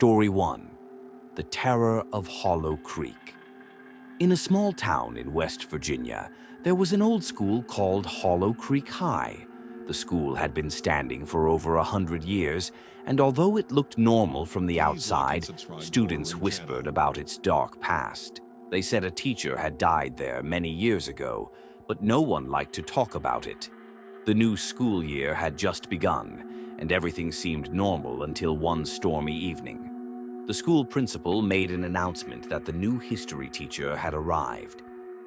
Story 1. The Terror of Hollow Creek. In a small town in West Virginia, there was an old school called Hollow Creek High. The school had been standing for over 100 years, and although it looked normal from the outside, students whispered about its dark past. They said a teacher had died there many years ago, but no one liked to talk about it. The new school year had just begun, and everything seemed normal until one stormy evening. The school principal made an announcement that the new history teacher had arrived.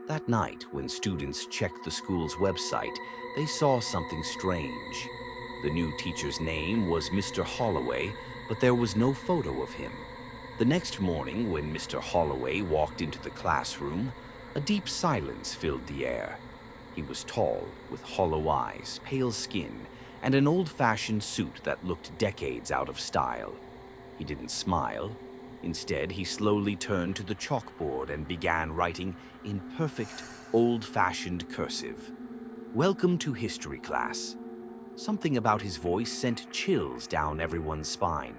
That night, when students checked the school's website, they saw something strange. The new teacher's name was Mr. Holloway, but there was no photo of him. The next morning, when Mr. Holloway walked into the classroom, a deep silence filled the air. He was tall, with hollow eyes, pale skin, and an old-fashioned suit that looked decades out of style. He didn't smile. Instead, he slowly turned to the chalkboard and began writing in perfect, old-fashioned cursive. "Welcome to history class." Something about his voice sent chills down everyone's spine.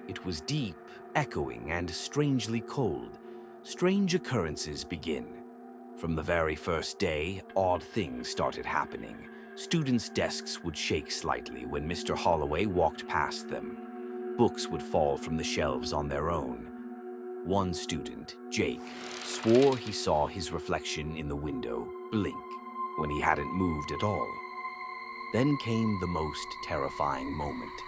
It was deep, echoing, and strangely cold. Strange occurrences begin. From the very first day, odd things started happening. Students' desks would shake slightly when Mr. Holloway walked past them. Books would fall from the shelves on their own. One student, Jake, swore he saw his reflection in the window blink when he hadn't moved at all. Then came the most terrifying moment.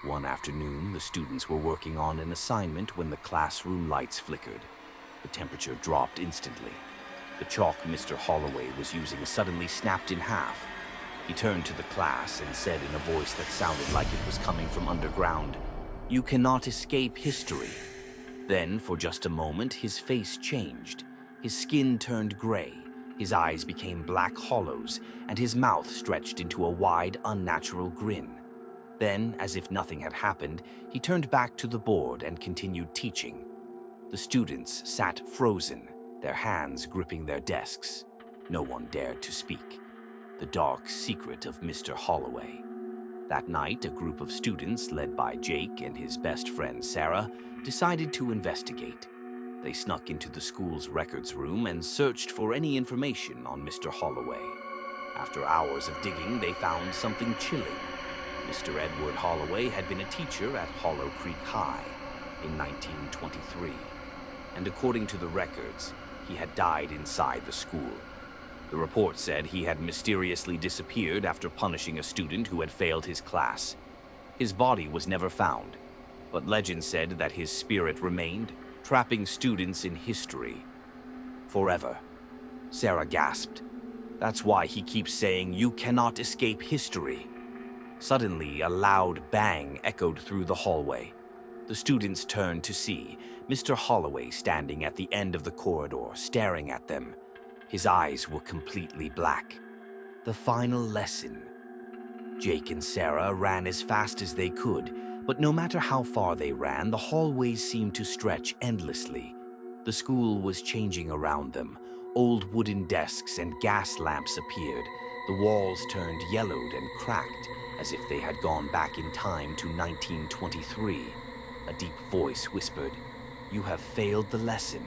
One afternoon, the students were working on an assignment when the classroom lights flickered. The temperature dropped instantly. The chalk Mr. Holloway was using suddenly snapped in half. He turned to the class and said in a voice that sounded like it was coming from underground, "You cannot escape history." Then, for just a moment, his face changed. His skin turned gray, his eyes became black hollows, and his mouth stretched into a wide, unnatural grin. Then, as if nothing had happened, he turned back to the board and continued teaching. The students sat frozen, their hands gripping their desks. No one dared to speak. The dark secret of Mr. Holloway. That night, a group of students, led by Jake and his best friend Sarah, decided to investigate. They snuck into the school's records room and searched for any information on Mr. Holloway. After hours of digging, they found something chilling. Mr. Edward Holloway had been a teacher at Hollow Creek High in 1923, and according to the records, he had died inside the school. The report said he had mysteriously disappeared after punishing a student who had failed his class. His body was never found, but legend said that his spirit remained, trapping students in history. Forever. Sarah gasped. "That's why he keeps saying you cannot escape history." Suddenly, a loud bang echoed through the hallway. The students turned to see Mr. Holloway standing at the end of the corridor, staring at them. His eyes were completely black. The final lesson. Jake and Sarah ran as fast as they could, but no matter how far they ran, the hallways seemed to stretch endlessly. The school was changing around them. Old wooden desks and gas lamps appeared. The walls turned yellowed and cracked, as if they had gone back in time to 1923. A deep voice whispered, "You have failed the lesson."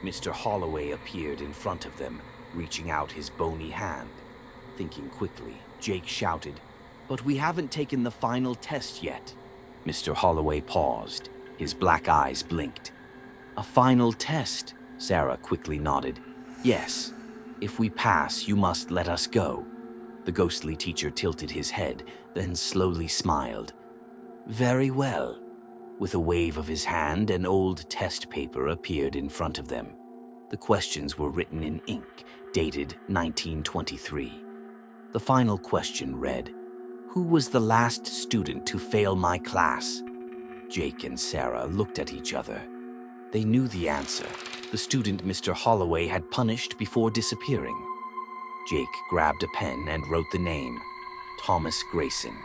Mr. Holloway appeared in front of them, reaching out his bony hand. Thinking quickly, Jake shouted, "But we haven't taken the final test yet." Mr. Holloway paused. His black eyes blinked. "A final test?" Sarah quickly nodded. "Yes. If we pass, you must let us go." The ghostly teacher tilted his head, then slowly smiled. "Very well." With a wave of his hand, an old test paper appeared in front of them. The questions were written in ink, dated 1923. The final question read, "Who was the last student to fail my class?" Jake and Sarah looked at each other. They knew the answer, the student Mr. Holloway had punished before disappearing. Jake grabbed a pen and wrote the name, Thomas Grayson.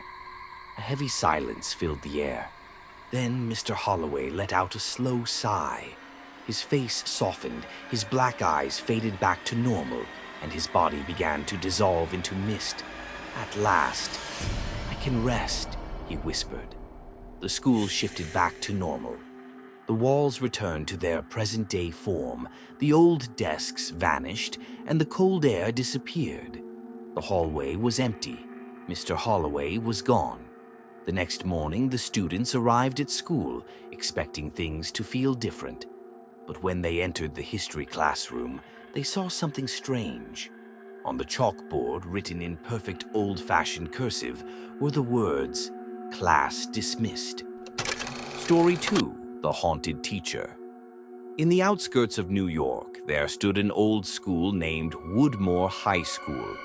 A heavy silence filled the air. Then Mr. Holloway let out a slow sigh. His face softened, his black eyes faded back to normal, and his body began to dissolve into mist. "At last, I can rest," he whispered. the school shifted back to normal. The walls returned to their present-day form, the old desks vanished, and the cold air disappeared. The hallway was empty. Mr. Holloway was gone. The next morning, the students arrived at school, expecting things to feel different. But when they entered the history classroom, they saw something strange. On the chalkboard, written in perfect old-fashioned cursive, were the words, "Class dismissed." Story 2. The Haunted Teacher. In the outskirts of New York, there stood an old school named Woodmore High School.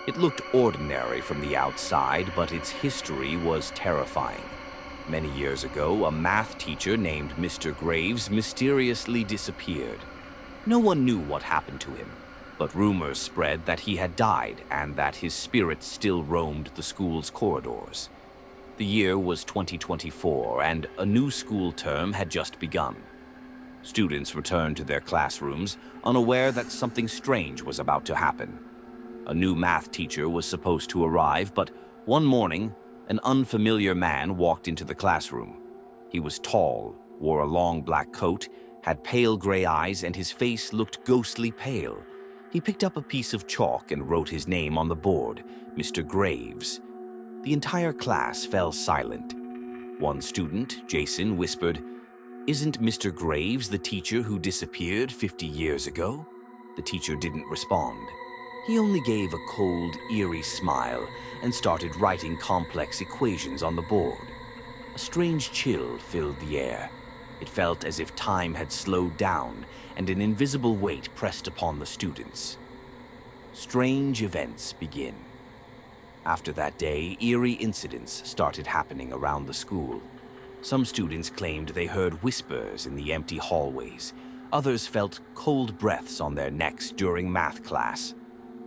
It looked ordinary from the outside, but its history was terrifying. Many years ago, a math teacher named Mr. Graves mysteriously disappeared. No one knew what happened to him, but rumors spread that he had died and that his spirit still roamed the school's corridors. The year was 2024, and a new school term had just begun. Students returned to their classrooms, unaware that something strange was about to happen. A new math teacher was supposed to arrive, but one morning, an unfamiliar man walked into the classroom. He was tall, wore a long black coat, had pale gray eyes, and his face looked ghostly pale. He picked up a piece of chalk and wrote his name on the board, Mr. Graves. The entire class fell silent. One student, Jason, whispered, "Isn't Mr. Graves the teacher who disappeared 50 years ago?" The teacher didn't respond. He only gave a cold, eerie smile and started writing complex equations on the board. A strange chill filled the air. It felt as if time had slowed down and an invisible weight pressed upon the students. Strange events begin. After that day, eerie incidents started happening around the school. Some students claimed they heard whispers in the empty hallways. Others felt cold breaths on their necks during math class.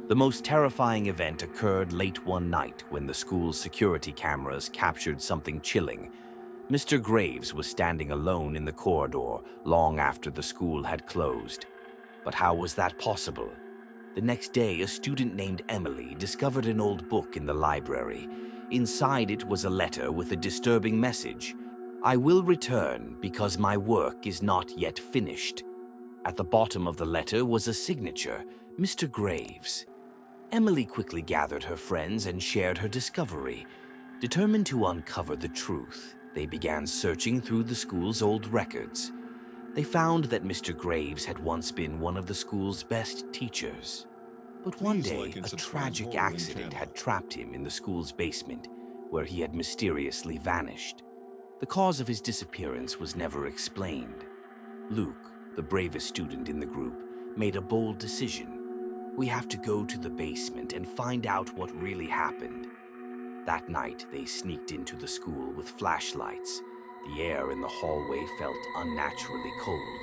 The most terrifying event occurred late one night when the school's security cameras captured something chilling. Mr. Graves was standing alone in the corridor long after the school had closed. But how was that possible? The next day, a student named Emily discovered an old book in the library. Inside it was a letter with a disturbing message. "I will return because my work is not yet finished." At the bottom of the letter was a signature, Mr. Graves. Emily quickly gathered her friends and shared her discovery. Determined to uncover the truth, they began searching through the school's old records. They found that Mr. Graves had once been one of the school's best teachers. But one day, a tragic accident had trapped him in the school's basement, where he had mysteriously vanished. The cause of his disappearance was never explained. Luke, the bravest student in the group, made a bold decision. "We have to go to the basement and find out what really happened." That night, they sneaked into the school with flashlights. The air in the hallway felt unnaturally cold.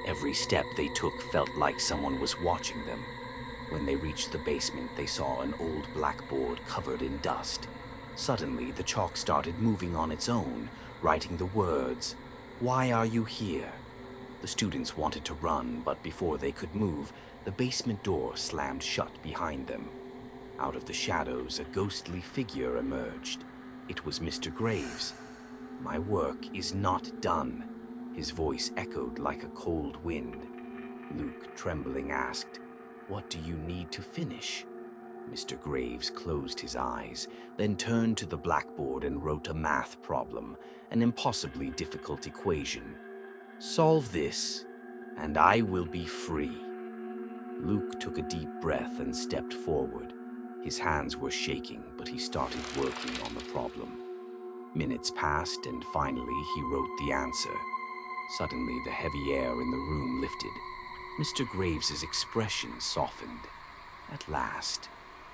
Every step they took felt like someone was watching them. When they reached the basement, they saw an old blackboard covered in dust. Suddenly, the chalk started moving on its own, writing the words, "Why are you here?" The students wanted to run, but before they could move, the basement door slammed shut behind them. Out of the shadows, a ghostly figure emerged. It was Mr. Graves. "My work is not done." His voice echoed like a cold wind. Luke, trembling, asked, "What do you need to finish?" Mr. Graves closed his eyes, then turned to the blackboard and wrote a math problem, an impossibly difficult equation. "Solve this, and I will be free." Luke took a deep breath and stepped forward. His hands were shaking, but he started working on the problem. Minutes passed, and finally he wrote the answer. Suddenly, the heavy air in the room lifted. Mr. Graves's expression softened. "At last,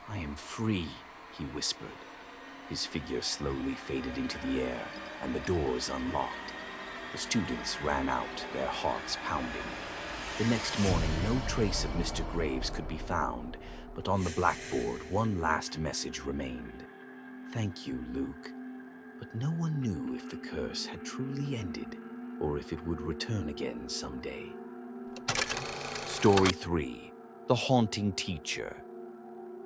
I am free," he whispered. His figure slowly faded into the air, and the doors unlocked. The students ran out, their hearts pounding. The next morning, no trace of Mr. Graves could be found, but on the blackboard, one last message remained. "Thank you, Luke." But no one knew if the curse had truly ended, or if it would return again someday. Story 3. The Haunting Teacher.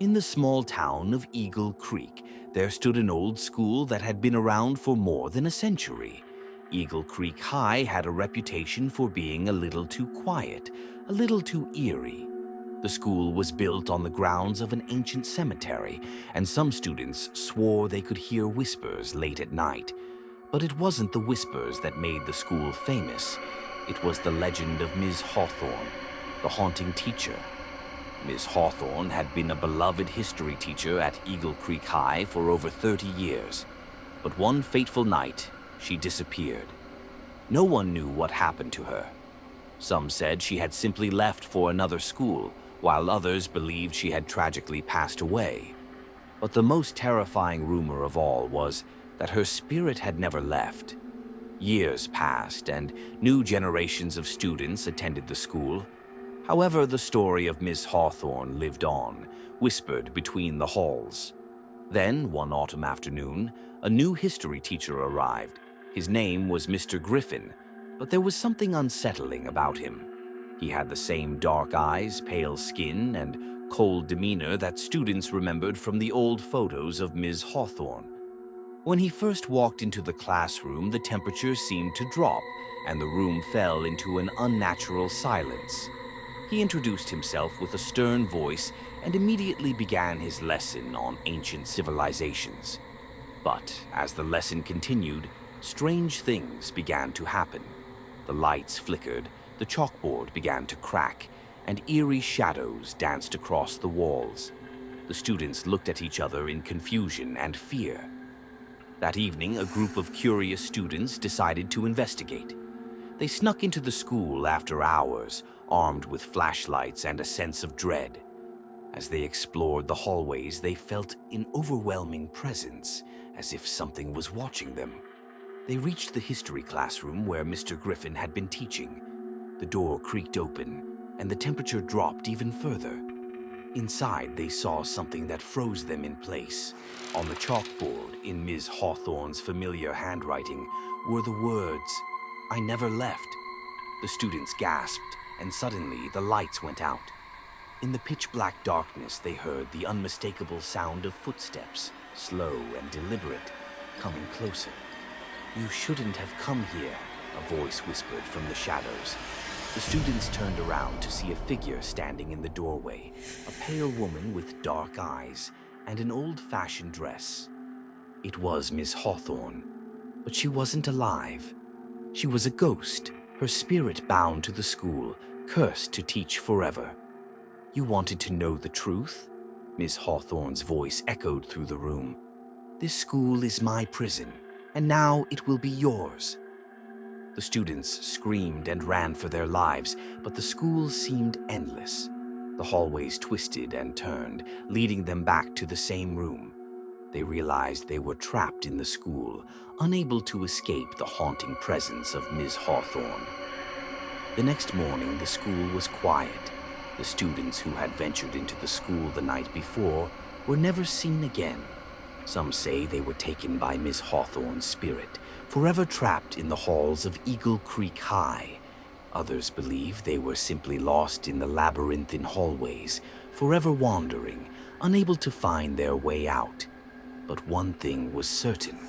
In the small town of Eagle Creek, there stood an old school that had been around for more than a century. Eagle Creek High had a reputation for being a little too quiet, a little too eerie. The school was built on the grounds of an ancient cemetery, and some students swore they could hear whispers late at night. But it wasn't the whispers that made the school famous. It was the legend of Ms. Hawthorne, the haunting teacher. Ms. Hawthorne had been a beloved history teacher at Eagle Creek High for over 30 years. But one fateful night, she disappeared. No one knew what happened to her. Some said she had simply left for another school, while others believed she had tragically passed away. But the most terrifying rumor of all was that her spirit had never left. Years passed, and new generations of students attended the school. However, the story of Miss Hawthorne lived on, whispered between the halls. Then, one autumn afternoon, a new history teacher arrived. His name was Mr. Griffin, but there was something unsettling about him. He had the same dark eyes, pale skin, and cold demeanor that students remembered from the old photos of Ms. Hawthorne. When he first walked into the classroom, the temperature seemed to drop, and the room fell into an unnatural silence. He introduced himself with a stern voice and immediately began his lesson on ancient civilizations. But as the lesson continued, strange things began to happen. The lights flickered, the chalkboard began to crack, and eerie shadows danced across the walls. The students looked at each other in confusion and fear. That evening, a group of curious students decided to investigate. They snuck into the school after hours, armed with flashlights and a sense of dread. As they explored the hallways, they felt an overwhelming presence, as if something was watching them. They reached the history classroom where Mr. Griffin had been teaching. The door creaked open, and the temperature dropped even further. Inside, they saw something that froze them in place. On the chalkboard, in Ms. Hawthorne's familiar handwriting, were the words, "I never left." The students gasped, and suddenly the lights went out. In the pitch-black darkness, they heard the unmistakable sound of footsteps, slow and deliberate, coming closer. "You shouldn't have come here," a voice whispered from the shadows. The students turned around to see a figure standing in the doorway, a pale woman with dark eyes and an old-fashioned dress. It was Miss Hawthorne, but she wasn't alive. She was a ghost, her spirit bound to the school, cursed to teach forever. "You wanted to know the truth?" Miss Hawthorne's voice echoed through the room. "This school is my prison, and now it will be yours." The students screamed and ran for their lives, but the school seemed endless. The hallways twisted and turned, leading them back to the same room. They realized they were trapped in the school, unable to escape the haunting presence of Ms. Hawthorne. The next morning, the school was quiet. The students who had ventured into the school the night before were never seen again. Some say they were taken by Miss Hawthorne's spirit, forever trapped in the halls of Eagle Creek High. Others believe they were simply lost in the labyrinthine hallways, forever wandering, unable to find their way out. But one thing was certain.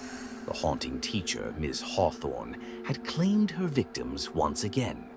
The haunting teacher, Miss Hawthorne, had claimed her victims once again.